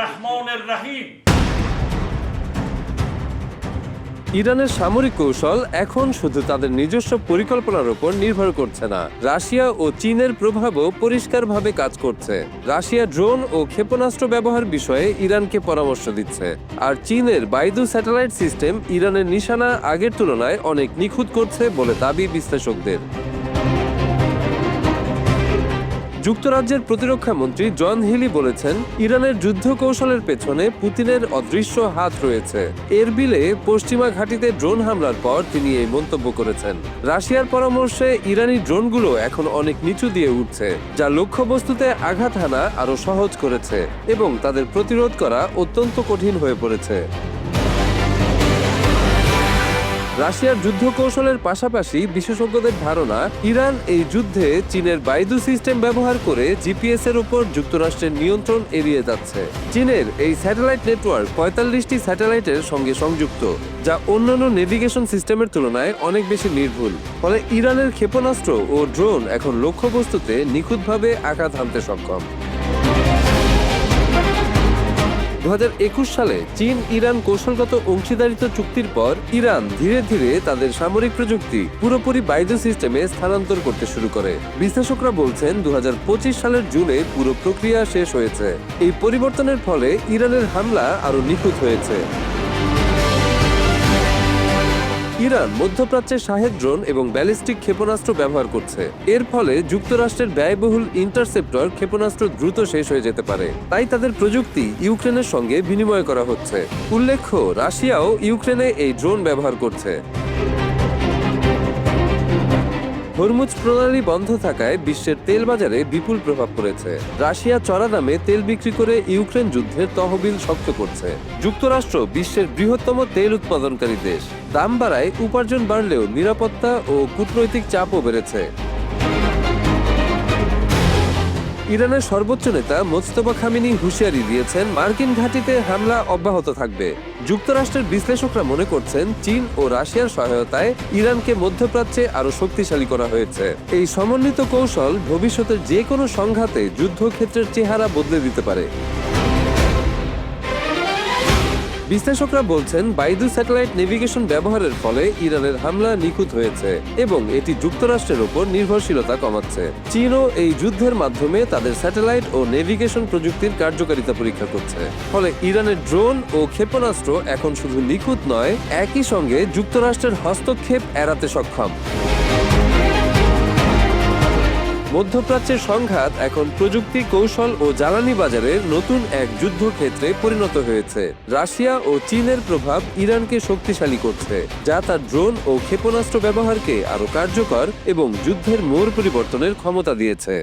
রহমানির রহিম। ইরানের সামরিক কৌশল এখন শুধু তাদের নিজস্ব পরিকল্পনার উপর নির্ভর করছে না, রাশিয়া ও চীনের প্রভাবও পরিষ্কারভাবে কাজ করছে। রাশিয়া ড্রোন ও ক্ষেপণাস্ত্র ব্যবহার বিষয়ে ইরানকে পরামর্শ দিচ্ছে, আর চীনের বাইদু স্যাটেলাইট সিস্টেম ইরানের নিশানা আগের তুলনায় অনেক নিখুঁত করছে বলে দাবি বিশ্লেষকদের। যুক্তরাজ্যের প্রতিরক্ষা মন্ত্রী জন হিলি বলেছেন, ইরানের যুদ্ধ কৌশলের পেছনে পুতিনের অদৃশ্য হাত রয়েছে। এরবিলে পশ্চিমা ঘাঁটিতে ড্রোন হামলার পর তিনি এই মন্তব্য করেছেন। রাশিয়ার পরামর্শে ইরানি ড্রোনগুলো এখন অনেক নিচু দিয়ে উঠছে, যা লক্ষ্যবস্তুতে আঘাত হানা আরও সহজ করেছে এবং তাদের প্রতিরোধ করা অত্যন্ত কঠিন হয়ে পড়েছে। রাশিয়ার যুদ্ধ কৌশলের পাশাপাশি বিশেষজ্ঞদের ধারণা, ইরান এই যুদ্ধে চীনের বাইদু সিস্টেম ব্যবহার করে জিপিএস এর উপর যুক্তরাষ্ট্রের নিয়ন্ত্রণ এড়িয়ে যাচ্ছে। চীনের এই স্যাটেলাইট নেটওয়ার্ক ৪৫টি স্যাটেলাইটের সঙ্গে সংযুক্ত, যা অন্যান্য নেভিগেশন সিস্টেমের তুলনায় অনেক বেশি নির্ভুল। ফলে ইরানের ক্ষেপণাস্ত্র ও ড্রোন এখন লক্ষ্যবস্তুতে নিখুঁতভাবে আঘাত হানতে সক্ষম। ২০২১ সালে চীন ইরান কৌশলগত অংশীদারিত্ব চুক্তির পর ইরান ধীরে ধীরে তাদের সামরিক প্রযুক্তি পুরোপুরি বাইদু সিস্টেমে স্থানান্তর করতে শুরু করে। বিশ্লেষকরা বলছেন ২০২৫ সালের জুনে পুরো প্রক্রিয়া শেষ হয়েছে। এই পরিবর্তনের ফলে ইরানের হামলা আরও নিখুঁত হয়েছে। ইরান মধ্যপ্রাচ্যে শাহেদ ড্রোন এবং ব্যালিস্টিক ক্ষেপণাস্ত্র ব্যবহার করছে। এর ফলে যুক্তরাষ্ট্রের ব্যয়বহুল ইন্টারসেপ্টর ক্ষেপণাস্ত্র দ্রুত শেষ হয়ে যেতে পারে। তাই তাদের প্রযুক্তি ইউক্রেনের সঙ্গে বিনিময় করা হচ্ছে। উল্লেখ্য, রাশিয়াও ইউক্রেনে এই ড্রোন ব্যবহার করছে। হরমুজ প্রণালী বন্ধ থাকায় বিশ্বের তেল বাজারে বিপুল প্রভাব পড়েছে। রাশিয়া চড়া দামে তেল বিক্রি করে ইউক্রেন যুদ্ধের তহবিল শক্ত করছে। যুক্তরাষ্ট্র বিশ্বের বৃহত্তম তেল উৎপাদনকারী দেশ। দাম বাড়ায় উপার্জন বাড়লেও নিরাপত্তা ও কূটনৈতিক চাপও বেড়েছে। ইরানের সর্বোচ্চ নেতা মোজতবা খামেনি হুঁশিয়ারি দিয়েছেন, মার্কিন ঘাঁটিতে হামলা অব্যাহত থাকবে। যুক্তরাষ্ট্রের বিশ্লেষকরা মনে করছেন, চীন ও রাশিয়ার সহায়তায় ইরানকে মধ্যপ্রাচ্যে আরও শক্তিশালী করা হয়েছে। এই সমন্বিত কৌশল ভবিষ্যতের যে কোনো সংঘাতে যুদ্ধক্ষেত্রের চেহারা বদলে দিতে পারে। বিশ্লেষকরা বলছেন, বাইদু স্যাটেলাইট নেভিগেশন ব্যবহারের ফলে ইরানের হামলা নিখুঁত হয়েছে এবং এটি যুক্তরাষ্ট্রের উপর নির্ভরশীলতা কমাচ্ছে। চীনও এই যুদ্ধের মাধ্যমে তাদের স্যাটেলাইট ও নেভিগেশন প্রযুক্তির কার্যকারিতা পরীক্ষা করছে। ফলে ইরানের ড্রোন ও ক্ষেপণাস্ত্র এখন শুধু নিখুঁত নয়, একই সঙ্গে যুক্তরাষ্ট্রের হস্তক্ষেপ এড়াতে সক্ষম। মধ্যপ্রাচ্যের সংঘাত এখন প্রযুক্তি, কৌশল ও জ্বালানি বাজারের নতুন এক যুদ্ধক্ষেত্রে পরিণত হয়েছে। রাশিয়া ও চীনের প্রভাব ইরানকে শক্তিশালী করছে, যা তার ড্রোন ও ক্ষেপণাস্ত্র ব্যবহারকে আরও কার্যকর এবং যুদ্ধের মোড় পরিবর্তনের ক্ষমতা দিয়েছে।